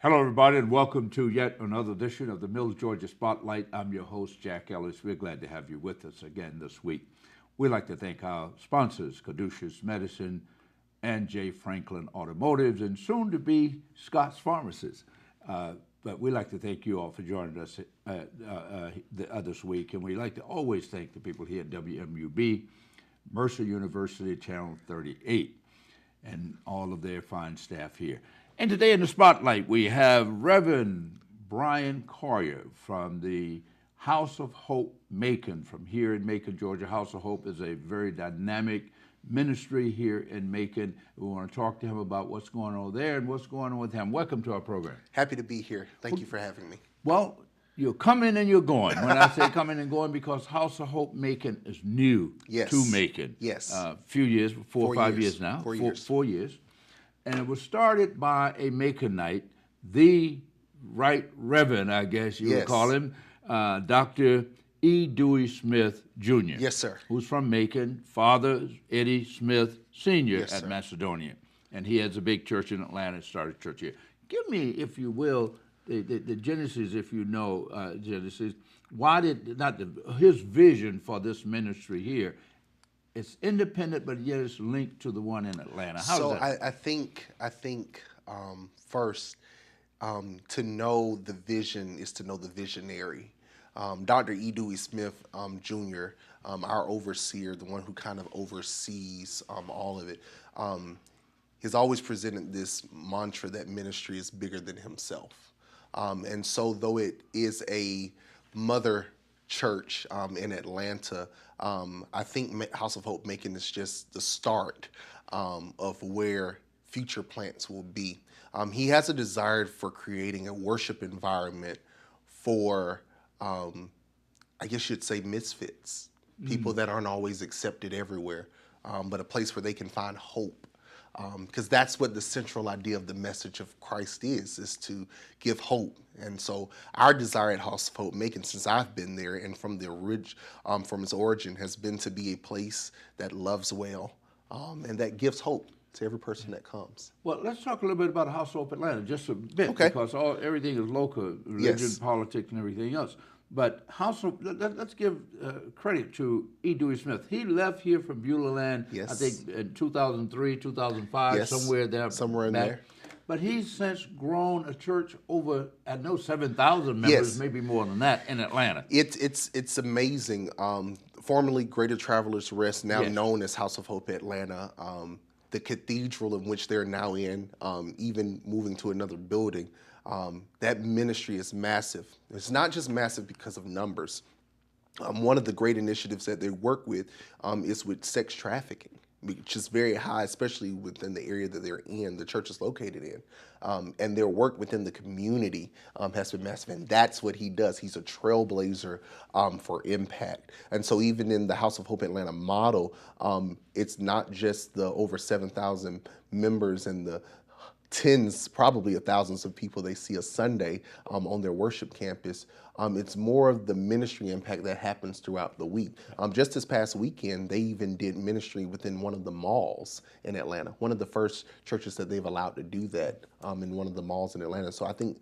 Hello, everybody, and welcome to yet another edition of the Mills, Georgia Spotlight. I'm your host, Jack Ellis. We're glad to have you with us again this week. We'd like to thank our sponsors, Caduceus Medicine and J. Franklin Automotives, and soon to be Scott's Pharmacists. But we'd like to thank you all for joining us this week, and we'd like to always thank the people here at WMUB, Mercer University, Channel 38, and all of their fine staff here. And today in the spotlight, we have Reverend Bryant Collier from the House of Hope, Macon, from here in Macon, Georgia. House of Hope is a very dynamic ministry here in Macon. We want to talk to him about what's going on there and what's going on with him. Welcome to our program. Happy to be here. Thank you for having me. Well, you're coming and you're going. When I say coming and going, because House of Hope Macon is new to Macon. Yes. A few years, 4 or 5 years now. 4 years. 4 years. And it was started by a Maconite, the Right Reverend, I guess you would call him, Dr. E. Dewey Smith, Jr. Yes, sir. Who's from Macon, father Eddie Smith, Sr. Yes, at sir. Macedonia. And he has a big church in Atlanta, started a church here. Give me, if you will, the Genesis, if you know Genesis. Why did, his vision for this ministry here, it's independent, but yet it's linked to the one in Atlanta. How So is that? I think first, to know the vision is to know the visionary. Dr. E. Dewey Smith, Jr., our overseer, the one who kind of oversees all of it, has always presented this mantra that ministry is bigger than himself. And so though it is a mother church in Atlanta, I think House of Hope Macon is just the start of where future plants will be. He has a desire for creating a worship environment for, I guess you'd say, misfits, people that aren't always accepted everywhere, but a place where they can find hope. Because that's what the central idea of the message of Christ is to give hope. And so our desire at House of Hope Macon, since I've been there and from its origin, has been to be a place that loves well and that gives hope to every person that comes. Well, let's talk a little bit about House of Hope Atlanta, just a bit, Okay. because everything is local, religion, Yes. politics, and everything else. But let's give credit to E. Dewey Smith. He left here from Beulah Land, Yes. I think, in 2003, 2005, Yes. somewhere there. Somewhere in back. there. But he's since grown a church over, I know, 7,000 members, Yes. maybe more than that, in Atlanta. It's amazing. Formerly Greater Travelers Rest, now Yes. known as House of Hope Atlanta, the cathedral in which they're now in, even moving to another building, that ministry is massive. It's not just massive because of numbers. One of the great initiatives that they work with is with sex trafficking, which is very high, especially within the area that they're in, the church is located in. And their work within the community has been massive, and that's what he does. He's a trailblazer for impact. And so even in the House of Hope Atlanta model, it's not just the over 7,000 members and the tens, probably of thousands of people they see a Sunday on their worship campus. It's more of the ministry impact that happens throughout the week. Just this past weekend, they even did ministry within one of the malls in Atlanta, one of the first churches that they've allowed to do that in one of the malls in Atlanta. So I think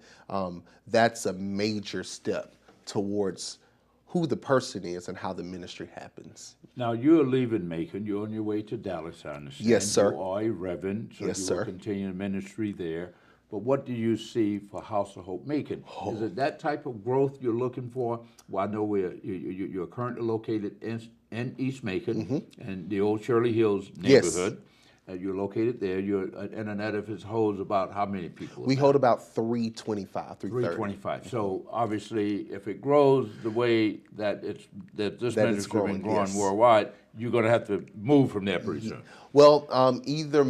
that's a major step towards who the person is and how the ministry happens. Now, you're leaving Macon. You're on your way to Dallas, I understand. Yes, sir. You are a reverend, so Yes, you sir. will continue ministry there. But what do you see for House of Hope Macon? Is it that type of growth you're looking for? Well, I know you're currently located in East Macon, and the old Shirley Hills Yes. neighborhood. You're located there. Your internet edifice holds about how many people? We hold about 325, 330. 325. So obviously, if it grows the way that this ministry has growing, been growing yes. worldwide, you're going to have to move from there pretty soon. Well, either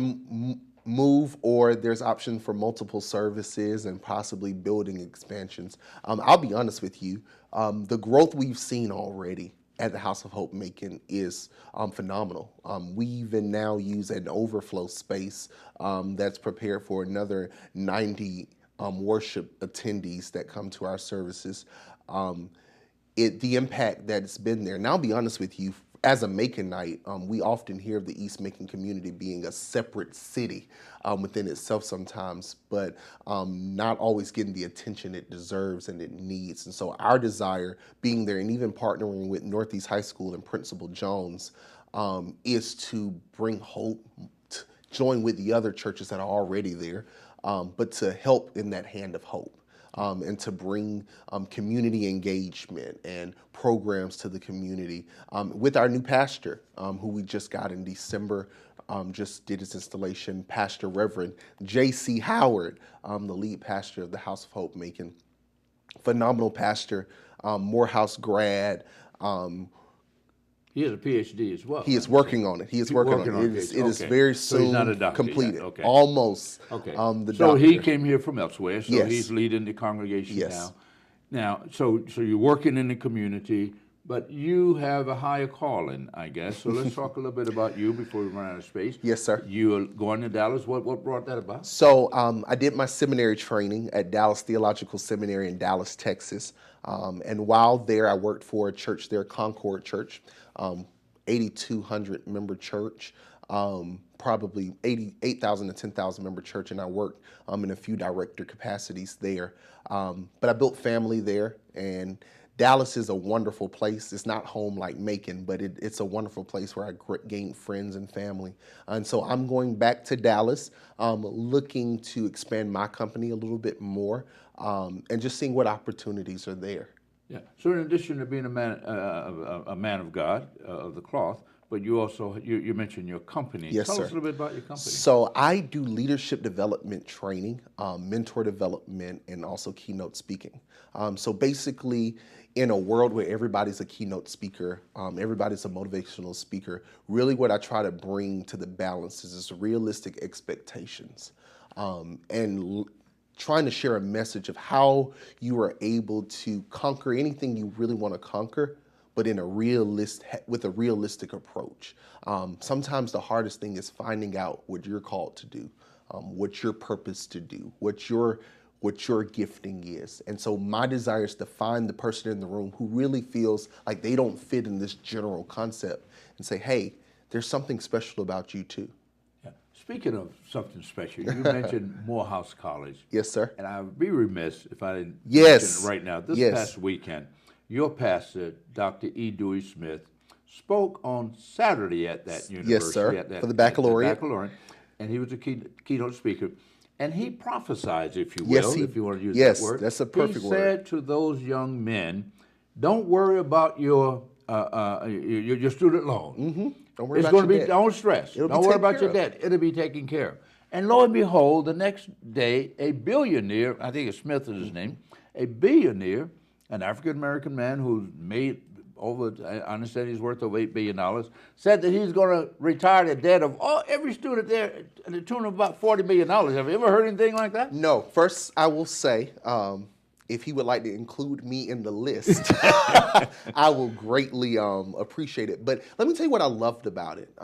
move or there's option for multiple services and possibly building expansions. I'll be honest with you, the growth we've seen already at the House of Hope Macon is phenomenal. We even now use an overflow space that's prepared for another 90 worship attendees that come to our services. The impact that's been there. And I'll be honest with you, as a Maconite, we often hear of the East Macon community being a separate city within itself sometimes, but not always getting the attention it deserves and it needs. And so our desire being there and even partnering with Northeast High School and Principal Jones is to bring hope, to join with the other churches that are already there, but to help in that hand of hope. And to bring community engagement and programs to the community with our new pastor, who we just got in December, just did his installation, Pastor Reverend J.C. Howard, the lead pastor of the House of Hope Macon. Phenomenal pastor, Morehouse grad. He has a PhD as well. He is working on it. He is working on it. It is very soon completed. Okay. Almost. Okay. The so doctor. he came here from elsewhere. So Yes. he's leading the congregation Yes. now. So you're working in the community, but you have a higher calling, I guess. So let's talk a little bit about you before we run out of space. Yes, sir. You are going to Dallas. What brought that about? So I did my seminary training at Dallas Theological Seminary in Dallas, Texas. And while there, I worked for a church there, Concord Church, 8,200 member church, probably 8,000 to 10,000 member church. And I worked in a few director capacities there. But I built family there, and Dallas is a wonderful place. It's not home like Macon, but it's a wonderful place where I gained friends and family. And so I'm going back to Dallas, looking to expand my company a little bit more, and just seeing what opportunities are there. Yeah. So in addition to being a man of God, of the cloth, but you also, you mentioned your company. Yes, Tell sir. us a little bit about your company. So I do leadership development training, mentor development, and also keynote speaking. So basically, in a world where everybody's a keynote speaker, everybody's a motivational speaker, really what I try to bring to the balance is realistic expectations, and trying to share a message of how you are able to conquer anything you really want to conquer, but in with a realistic approach. Sometimes the hardest thing is finding out what you're called to do, what your purpose to do, what your gifting is. And so my desire is to find the person in the room who really feels like they don't fit in this general concept and say, hey, there's something special about you too. Yeah. Speaking of something special, you mentioned Morehouse College. Yes, sir. And I'd be remiss if I didn't Yes. mention it right now. This Yes. past weekend, your pastor, Dr. E. Dewey Smith, spoke on Saturday at that university. Yes, sir. For the baccalaureate. And he was a keynote speaker. And he prophesied, if you will, Yes, if you want to use yes, that word. that's a perfect word. He said to those young men, don't worry about your student loan. Mm-hmm. Don't worry It's about going to be, your debt. don't stress. It'll be Don't worry taken about your care of. debt. It'll be taken care of. And lo and behold, the next day, a billionaire, I think it's Smith is his name, a billionaire, an African-American man who's made over, I understand he's worth over $8 billion, said that he's going to retire the debt of every student there to the tune of about $40 million. Have you ever heard anything like that? No. First, I will say, if he would like to include me in the list, I will greatly appreciate it. But let me tell you what I loved about it.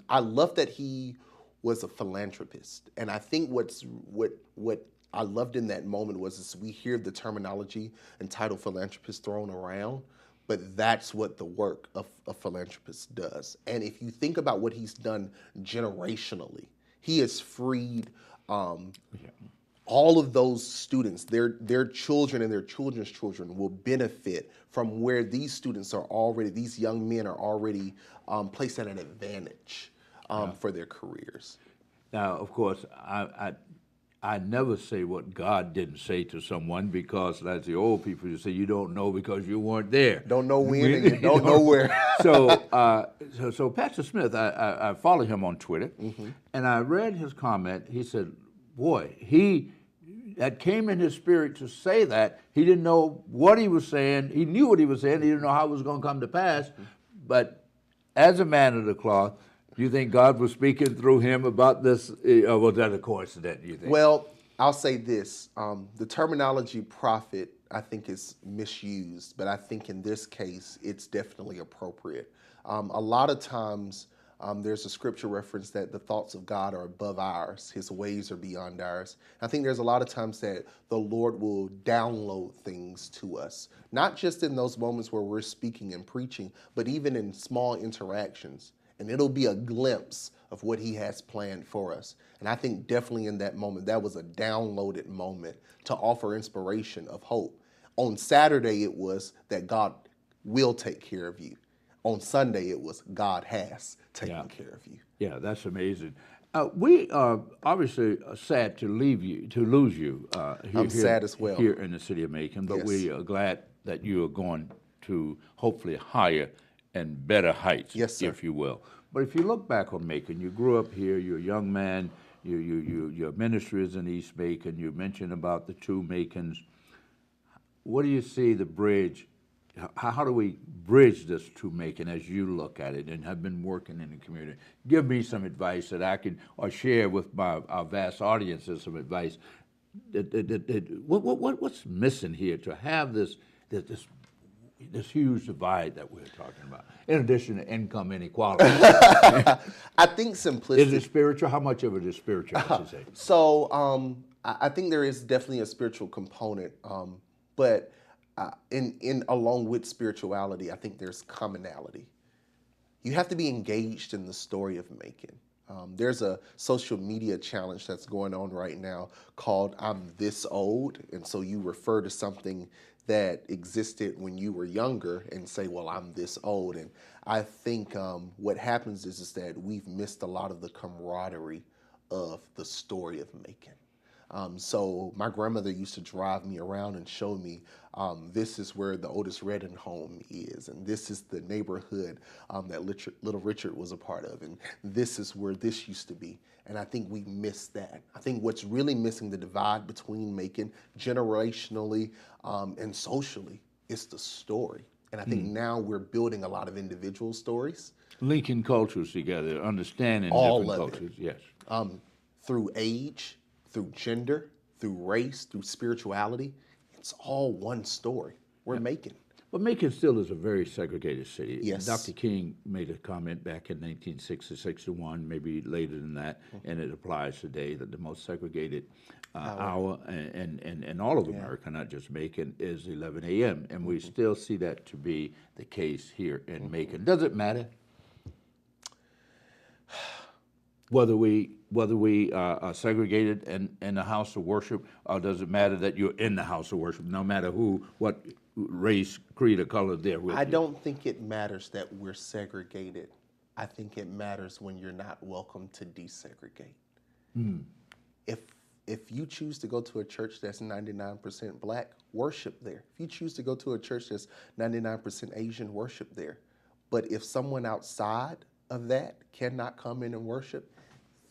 I love that he was a philanthropist. And I think what I loved in that moment was we hear the terminology and title philanthropist thrown around, but that's what the work of a philanthropist does. And if you think about what he's done generationally, he has freed all of those students, their children and their children's children will benefit from where these students are already, these young men are already placed at an advantage for their careers. Now, of course, I never say what God didn't say to someone because, as the old people used to say, you don't know because you weren't there. Don't know when and you don't know where. So Pastor Smith, I follow him on Twitter, and I read his comment. He said, boy, that came in his spirit to say that. He didn't know what he was saying. He knew what he was saying. He didn't know how it was going to come to pass. But as a man of the cloth, do you think God was speaking through him about this, or was that a coincidence, do you think? Well, I'll say this. The terminology prophet, I think, is misused, but I think in this case, it's definitely appropriate. A lot of times, There's a scripture reference that the thoughts of God are above ours. His ways are beyond ours. I think there's a lot of times that the Lord will download things to us, not just in those moments where we're speaking and preaching, but even in small interactions. And it'll be a glimpse of what he has planned for us. And I think definitely in that moment, that was a downloaded moment to offer inspiration of hope. On Saturday, it was that God will take care of you. On Sunday, it was God has taken care of you. Yeah, that's amazing. We are obviously sad to lose you. I'm sad as well. Here in the city of Macon, but Yes. we are glad that you are going to hopefully higher and better heights, Yes, sir. if you will. But if you look back on Macon, you grew up here, you're a young man, your ministry is in East Macon, you mentioned about the two Macons. What do you see the bridge? How do we bridge this to Macon as you look at it and have been working in the community? Give me some advice that I can, or share with our vast audiences some advice. What's missing here to have this huge divide that we're talking about, in addition to income inequality? I think simplicity. Is it spiritual? How much of it is spiritual, I should say? So I think there is definitely a spiritual component, but in along with spirituality, I think there's commonality. You have to be engaged in the story of Macon. There's a social media challenge that's going on right now called I'm This Old. And so you refer to something that existed when you were younger and say, well, I'm this old. And I think what happens is that we've missed a lot of the camaraderie of the story of Macon. So my grandmother used to drive me around and show me this is where the Otis Redding home is, and this is the neighborhood that Little Richard was a part of, and this is where this used to be. And I think we miss that. I think what's really missing, the divide between Macon generationally and socially, is the story. And I think now we're building a lot of individual stories. Linking cultures together, understanding All different of it. cultures, yes. Through age, through gender, through race, through spirituality. It's all one story. We're Macon. But Macon still is a very segregated city. Yes. Dr. King made a comment back in 1960, 61, maybe later than that, and it applies today, that the most segregated hour in all of America, not just Macon, is 11 a.m. And we still see that to be the case here in Macon. Does it matter whether we are segregated in the house of worship, or does it matter that you're in the house of worship, no matter what race, creed, or color they're with? I don't think it matters that we're segregated. I think it matters when you're not welcome to desegregate. If you choose to go to a church that's 99% black, worship there. If you choose to go to a church that's 99% Asian, worship there. But if someone outside of that cannot come in and worship,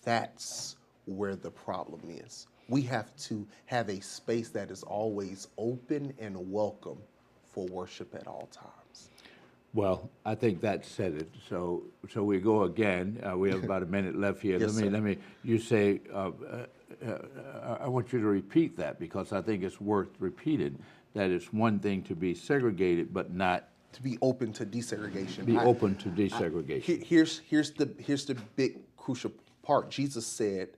that's where the problem is. We have to have a space that is always open and welcome for worship at all times. Well, I think that said it. So we go again. We have about a minute left here. Yes, let me. You say. I want you to repeat that, because I think it's worth repeating. That it's one thing to be segregated, but not to be open to desegregation. Be open to desegregation. Here's the big crucial part. Jesus said,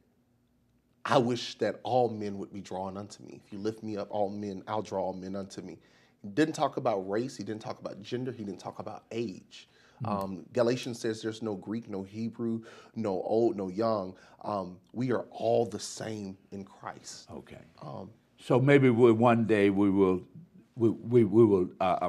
I wish that all men would be drawn unto me. If you lift me up, all men, I'll draw all men unto me. He didn't talk about race. He didn't talk about gender. He didn't talk about age. Galatians says there's no Greek, no Hebrew, no old, no young. We are all the same in Christ. Okay. So maybe one day we will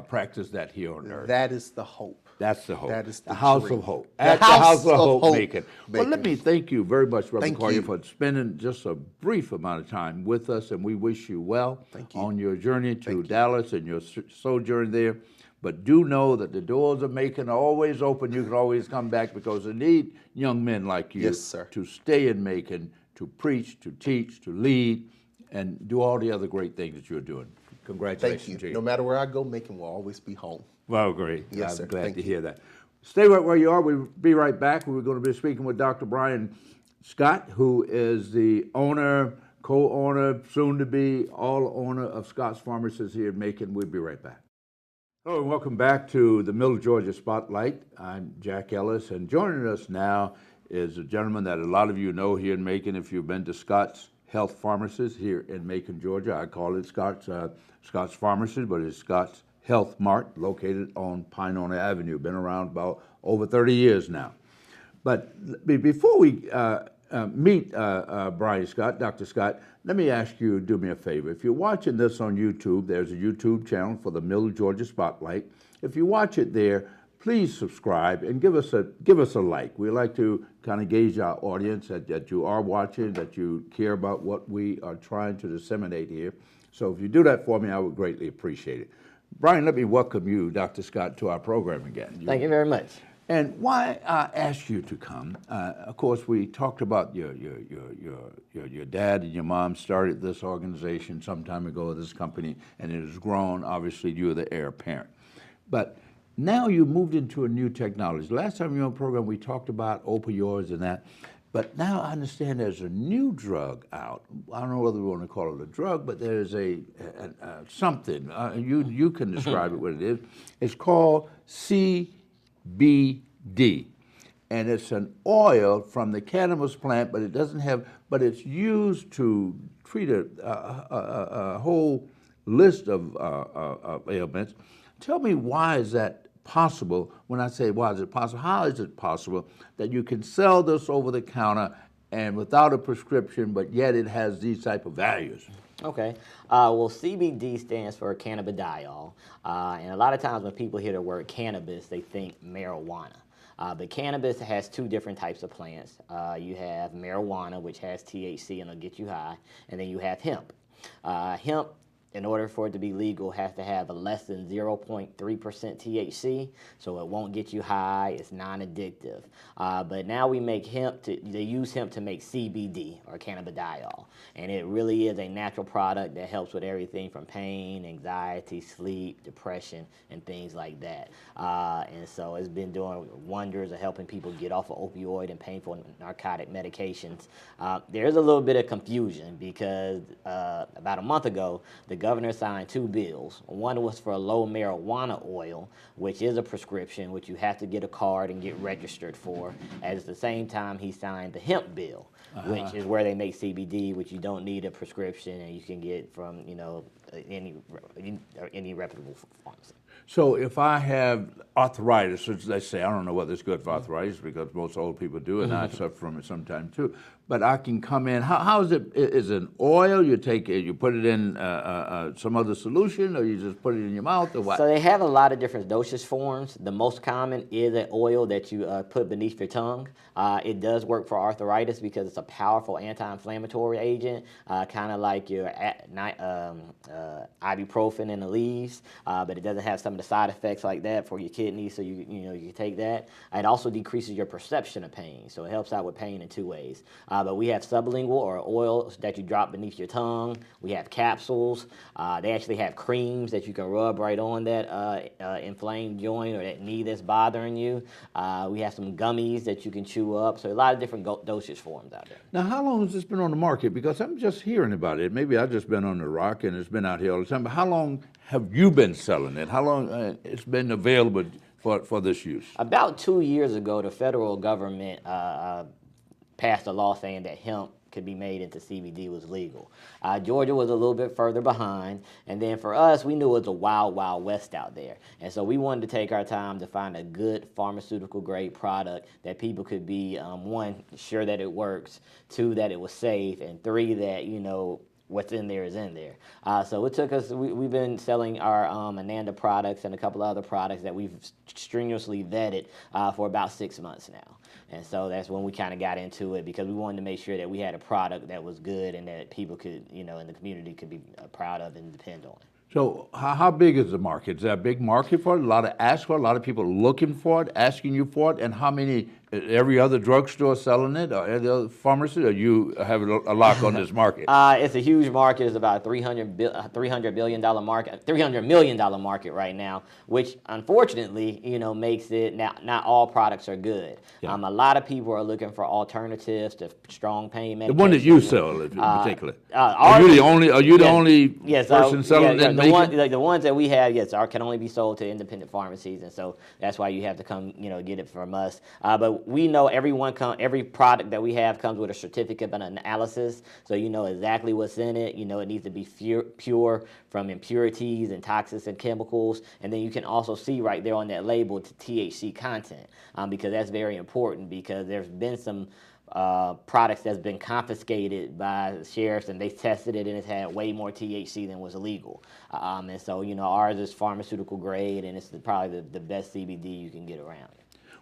practice that here on earth. That is the hope. That's the hope. That is the house dream. of hope. At the house of hope, Macon. Well, let me thank you very much, Brother Collier, for spending just a brief amount of time with us, and we wish you well on your journey to Dallas and your sojourn there. But do know that the doors of Macon are always open. You can always come back, because they need young men like you to stay in Macon, to preach, to teach, to lead, and do all the other great things that you're doing. Congratulations. Thank you. No matter where I go, Macon will always be home. Well, great. Yes, I'm glad to hear that. Stay right where you are. We'll be right back. We're going to be speaking with Dr. Bryan Scott, who is the owner, co-owner, soon to be all owner of Scott's Pharmacists here in Macon. We'll be right back. Hello and welcome back to the Middle Georgia Spotlight. I'm Jack Ellis, and joining us now is a gentleman that a lot of you know here in Macon if you've been to Scott's Health Pharmacies here in Macon, Georgia. I call it Scott's Pharmacies, but it's Scott's Health Mart, located on Pinona Avenue. Been around about over 30 years now. But before we meet Bryan Scott, Dr. Scott, let me ask you to do me a favor. If you're watching this on YouTube, there's a YouTube channel for the Middle Georgia Spotlight. If you watch it there, please subscribe and give us a like. We like to kind of gauge our audience that you are watching, that you care about what we are trying to disseminate here. So if you do that for me, I would greatly appreciate it. Bryan, let me welcome you, Dr. Scott, to our program again. Thank you very much. And why I asked you to come, of course, we talked about your dad and your mom started this organization some time ago, this company, and it has grown. Obviously, you're the heir apparent. But now you moved into a new technology. Last time you were on the program, we talked about opioids and that. But now I understand there's a new drug out. I don't know whether we want to call it a drug, but there's something. You can describe it what it is. It's called CBD, and it's an oil from the cannabis plant, but it doesn't have. But it's used to treat a whole list of ailments. Tell me, why is that possible? When I say why is it possible, how is it possible that you can sell this over the counter and without a prescription, but yet it has these type of values? Okay. Well, CBD stands for cannabidiol. And a lot of times when people hear the word cannabis, they think marijuana. But cannabis has two different types of plants. You have marijuana, which has THC and it'll get you high, and then you have hemp. Hemp, in order for it to be legal, has to have a less than 0.3% THC, so it won't get you high. It's non-addictive. But now we make hemp they use hemp to make CBD, or cannabidiol, and it really is a natural product that helps with everything from pain, anxiety, sleep, depression, and things like that. And so it's been doing wonders of helping people get off of opioid and painful narcotic medications. There's a little bit of confusion because about a month ago, the governor signed two bills. One was for a low marijuana oil, which is a prescription, which you have to get a card and get registered for. At the same time, he signed the hemp bill, which is where they make CBD, which you don't need a prescription and you can get from any reputable pharmacy. So if I have arthritis, which they say, I don't know whether it's good for arthritis because most old people do, and I suffer from it sometimes too. But I can come in. How is it? Is it an oil? You take it, you put it in some other solution, or you just put it in your mouth, or what? So they have a lot of different dosage forms. The most common is an oil that you put beneath your tongue. It does work for arthritis because it's a powerful anti-inflammatory agent, kind of like your ibuprofen and the leaves, but it doesn't have some of the side effects like that for your kidneys. So you can take that. It also decreases your perception of pain, so it helps out with pain in two ways. But we have sublingual, or oils that you drop beneath your tongue. We have capsules. They actually have creams that you can rub right on that inflamed joint or that knee that's bothering you. We have some gummies that you can chew up. So a lot of different dosage forms out there. Now, how long has this been on the market? Because I'm just hearing about it. Maybe I've just been on the rock and it's been out here all the time. But how long have you been selling it? How long it's been available for this use? About 2 years ago, the federal government passed a law saying that hemp could be made into CBD was legal. Georgia was a little bit further behind, and then for us, we knew it was a wild, wild west out there. And so we wanted to take our time to find a good pharmaceutical grade product that people could be, one, sure that it works, two, that it was safe, and three, that, what's in there is in there. So it took us, we've been selling our Ananda products and a couple of other products that we've strenuously vetted for about 6 months now. And so that's when we kind of got into it, because we wanted to make sure that we had a product that was good and that people could, in the community could be proud of and depend on. So how big is the market? Is there a big market for it? A lot of ask for it? A lot of people looking for it, asking you for it? And how many every other drugstore selling it, or every other pharmacy, or you have a lock on this market? It's a huge market. It's about $300 billion market, $300 million market right now, which unfortunately, makes it not all products are good. Yeah. A lot of people are looking for alternatives to strong pain medications. The one that you sell, in particular. Are you the only person selling it? The ones that we have, yes, can only be sold to independent pharmacies, and so that's why you have to come, get it from us. But we know every product that we have comes with a certificate of analysis, so you know exactly what's in it. It needs to be pure from impurities and toxins and chemicals, and then you can also see right there on that label the THC content, because that's very important, because there's been some products that's been confiscated by sheriffs, and they tested it and it's had way more THC than was illegal. And so, ours is pharmaceutical grade, and it's probably the best CBD you can get around.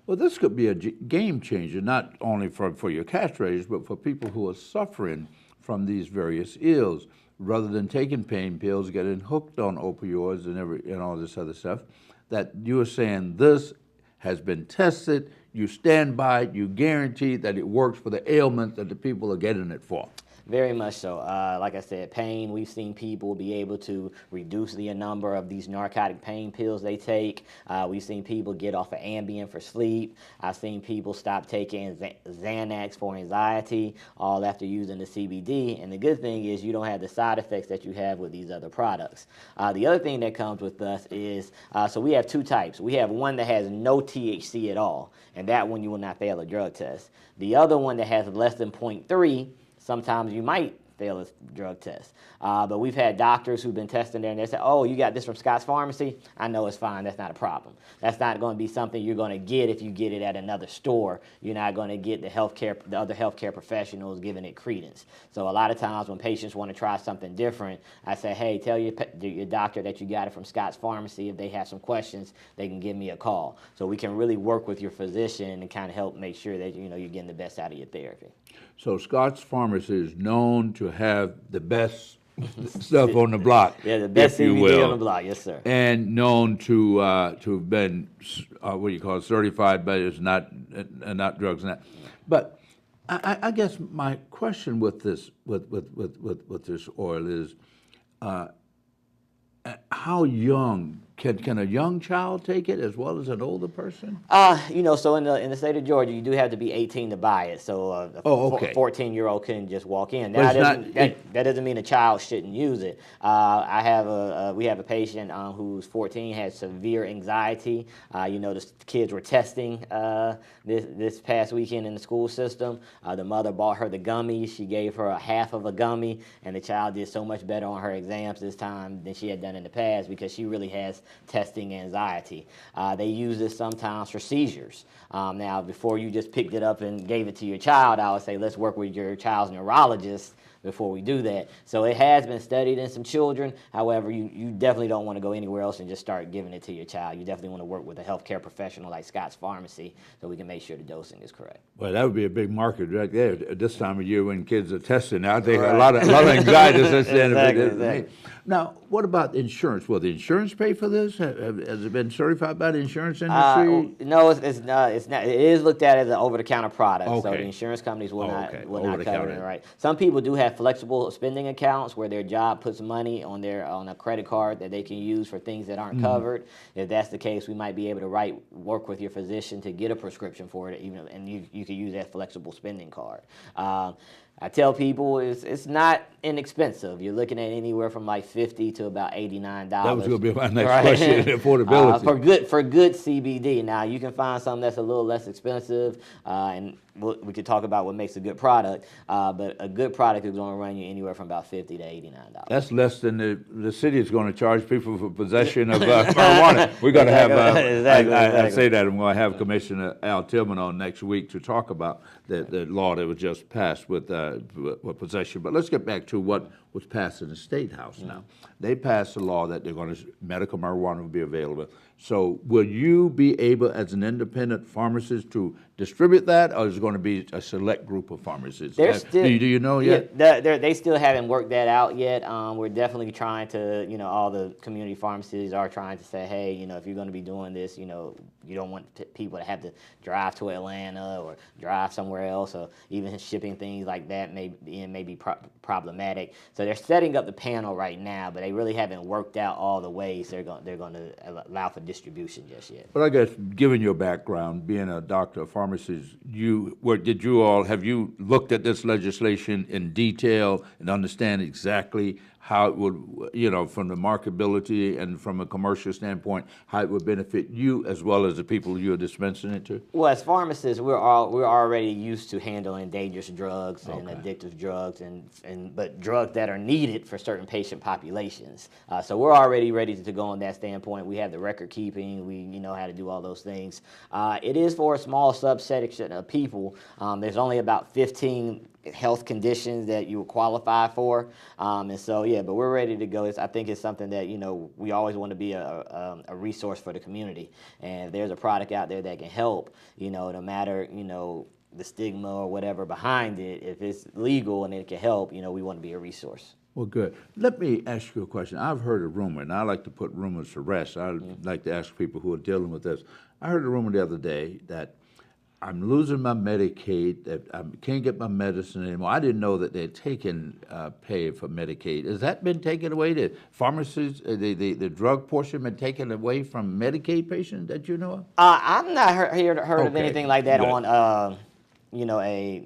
Well, this could be a game changer, not only for your castrators, but for people who are suffering from these various ills. Rather than taking pain pills, getting hooked on opioids and all this other stuff, that you are saying this has been tested, you stand by it, you guarantee that it works for the ailment that the people are getting it for. Very much so. Like I said, pain, we've seen people be able to reduce the number of these narcotic pain pills they take. We've seen people get off of Ambien for sleep. I've seen people stop taking Xanax for anxiety, all after using the CBD. And the good thing is you don't have the side effects that you have with these other products. The other thing that comes with us is, so we have two types. We have one that has no THC at all, and that one you will not fail a drug test. The other one that has less than 0.3, sometimes you might fail a drug test. But we've had doctors who've been testing there, and they say, oh, you got this from Scott's Pharmacy? I know it's fine. That's not a problem. That's not going to be something you're going to get if you get it at another store. You're not going to get the other healthcare professionals giving it credence. So a lot of times when patients want to try something different, I say, hey, tell your doctor that you got it from Scott's Pharmacy. If they have some questions, they can give me a call. So we can really work with your physician and kind of help make sure that you're getting the best out of your therapy. So Scott's Pharmacy is known to have the best stuff on the block. Yeah, the best CBD on the block, yes, sir. And known to have been certified, but it's not drugs and that. But I guess my question with this this oil is, how young can a young child take it as well as an older person? So in the state of Georgia, you do have to be 18 to buy it. So a 14-year-old couldn't just walk in. Now, that doesn't mean a child shouldn't use it. We have a patient who's 14, has severe anxiety. The kids were testing this past weekend in the school system. The mother bought her the gummies. She gave her a half of a gummy, and the child did so much better on her exams this time than she had done in the past, because she really has testing anxiety. They use this sometimes for seizures. Now, before you just picked it up and gave it to your child, I would say let's work with your child's neurologist before we do that. So it has been studied in some children. However, you definitely don't want to go anywhere else and just start giving it to your child. You definitely want to work with a healthcare professional like Scott's Pharmacy so we can make sure the dosing is correct. Well, that would be a big market right there at this time of year when kids are testing. I think a lot of anxiety. Exactly. Now, what about insurance? Will the insurance pay for this? Has it been certified by the insurance industry? No, it's not. It is looked at as an over-the-counter product, so the insurance companies will not cover it. Right. Some people do have flexible spending accounts where their job puts money on a credit card that they can use for things that aren't covered. If that's the case, we might be able to work with your physician to get a prescription for it, and you can use that flexible spending card. I tell people it's not inexpensive. You're looking at anywhere from like $50 to about $89. That was going to be my next question, affordability. For good CBD. Now, you can find something that's a little less expensive, and we could talk about what makes a good product, but a good product is going to run you anywhere from about $50 to $89. That's less than the city is going to charge people for possession of marijuana. We're going to have, I say that, I'm going to have Commissioner Al Tillman on next week to talk about the law that was just passed with possession. But let's get back to what was passed in the State House now. They passed a law that they're going to, medical marijuana will be available. So will you be able, as an independent pharmacist, to distribute that, or is it going to be a select group of pharmacists? Do you know yet? Yeah, they still haven't worked that out yet. We're definitely trying to, all the community pharmacies are trying to say, hey, if you're going to be doing this, you don't want people to have to drive to Atlanta or drive somewhere else, or even shipping things like that may be problematic. So they're setting up the panel right now, but they really haven't worked out all the ways they're going to allow for distribution just yet. But I guess, given your background, being a doctor of pharmacist, have you looked at this legislation in detail and understand exactly how it would, from the marketability and from a commercial standpoint, how it would benefit you as well as the people you're dispensing it to? Well, as pharmacists, we're already used to handling dangerous drugs and addictive drugs, but drugs that are needed for certain patient populations. So we're already ready to go on that standpoint. We have the record keeping. We know how to do all those things. It is for a small subsection of people. There's only about 15 health conditions that you would qualify for, and so but we're ready to go. I think it's something that we always want to be a resource for the community, and if there's a product out there that can help, no matter the stigma or whatever behind it, if it's legal and it can help, we want to be a resource. Well, good. Let me ask you a question. I've heard a rumor, and I like to put rumors to rest. I like to ask people who are dealing with this. I heard a rumor the other day that I'm losing my Medicaid, that I can't get my medicine anymore. I didn't know that they'd taken pay for Medicaid. Has that been taken away? The pharmacies, the drug portion been taken away from Medicaid patients that you know of? I've not heard of anything like that on, a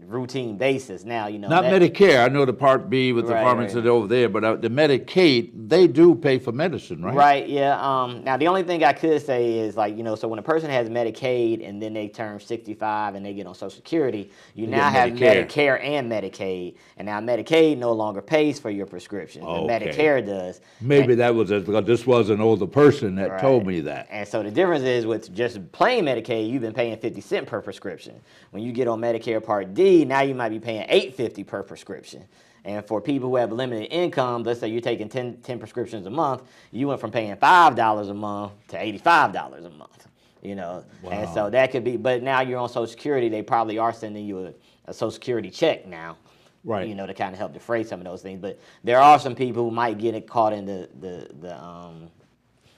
routine basis. Now, not Medicare. I know the Part B with the pharmacies over there, but the Medicaid, they do pay for medicine, right? Right, yeah. Now, the only thing I could say is, so when a person has Medicaid and then they turn 65 and they get on Social Security, you now have Medicare and Medicaid. And now Medicaid no longer pays for your prescriptions. Medicare does. Maybe that was because this was an older person that told me that. And so the difference is with just plain Medicaid, you've been paying 50 cents per prescription. When you get on Medicare Part D, now you might be paying $8.50 per prescription. And for people who have limited income, let's say you're taking 10 prescriptions a month, you went from paying $5 a month to $85 a month. Wow. And so that could be, but now you're on Social Security, they probably are sending you a Social Security check now. Right. To kind of help defray some of those things. But there are some people who might get it caught in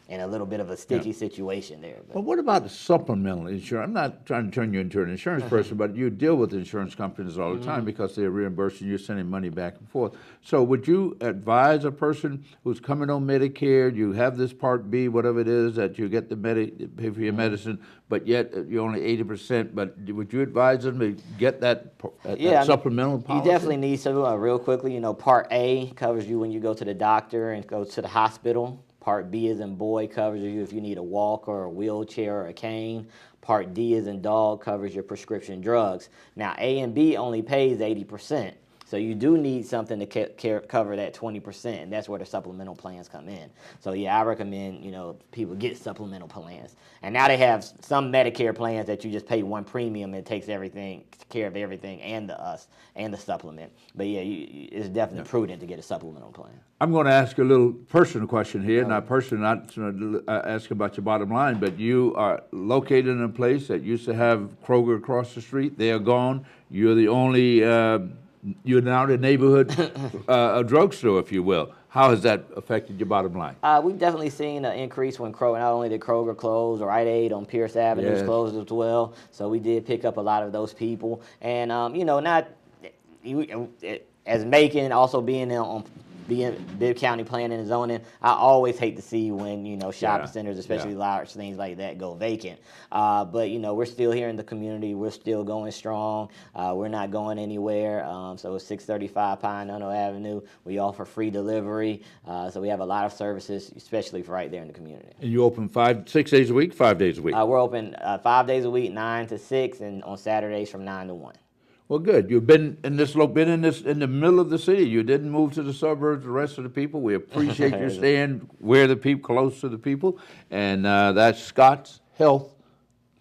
in a little bit of a sticky situation there. But what about the supplemental insurance? I'm not trying to turn you into an insurance person, but you deal with insurance companies all the time because they're reimbursing you, sending money back and forth. So would you advise a person who's coming on Medicare, you have this Part B, whatever it is, that you get the pay for your medicine, but yet you're only 80%, but would you advise them to get that supplemental policy? You definitely need to, real quickly, Part A covers you when you go to the doctor and go to the hospital. Part B as in boy covers you if you need a walker or a wheelchair or a cane. Part D as in dog covers your prescription drugs. Now, A and B only pays 80%. So you do need something to cover that 20%, and that's where the supplemental plans come in. So yeah, I recommend people get supplemental plans. And now they have some Medicare plans that you just pay one premium and it takes care of everything and the supplement. But yeah, it's definitely prudent to get a supplemental plan. I'm going to ask you a little personal question here, not asking about your bottom line, but you are located in a place that used to have Kroger across the street. They are gone. You're the only. You're now the neighborhood drugstore, if you will. How has that affected your bottom line? We've definitely seen an increase when not only did Kroger close, or Rite Aid on Pierce Avenue is closed as well. So we did pick up a lot of those people. And, as Macon, also being on Bibb County Planning and Zoning, I always hate to see when, shopping centers, especially large things like that, go vacant. But, we're still here in the community. We're still going strong. We're not going anywhere. So it's 635 Pine Avenue. We offer free delivery. So we have a lot of services, especially for right there in the community. And you open 6 days a week, 5 days a week? We're open 5 days a week, 9 to 6, and on Saturdays from 9 to 1. Well, good. You've been in the middle of the city. You didn't move to the suburbs, the rest of the people. We appreciate you staying where the people, close to the people. And that's Scott's Health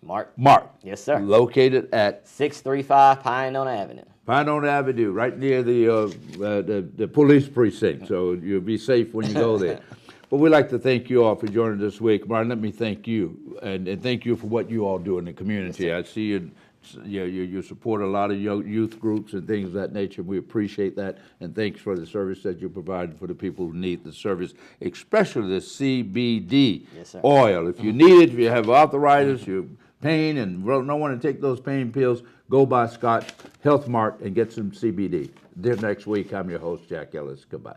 Mart. Mart. Yes, sir. Located at 635 Pine Avenue. Pinehole Avenue, right near the police precinct, so you'll be safe when you go there. But we'd like to thank you all for joining us this week. Bryan, let me thank you, and thank you for what you all do in the community. Yes, I see you support a lot of youth groups and things of that nature. We appreciate that, and thanks for the service that you provide for the people who need the service, especially the CBD oil. If you need it, if you have arthritis, you're pain and don't want to take those pain pills, go by Scott Health Mart and get some CBD. Until next week, I'm your host, Jack Ellis. Goodbye.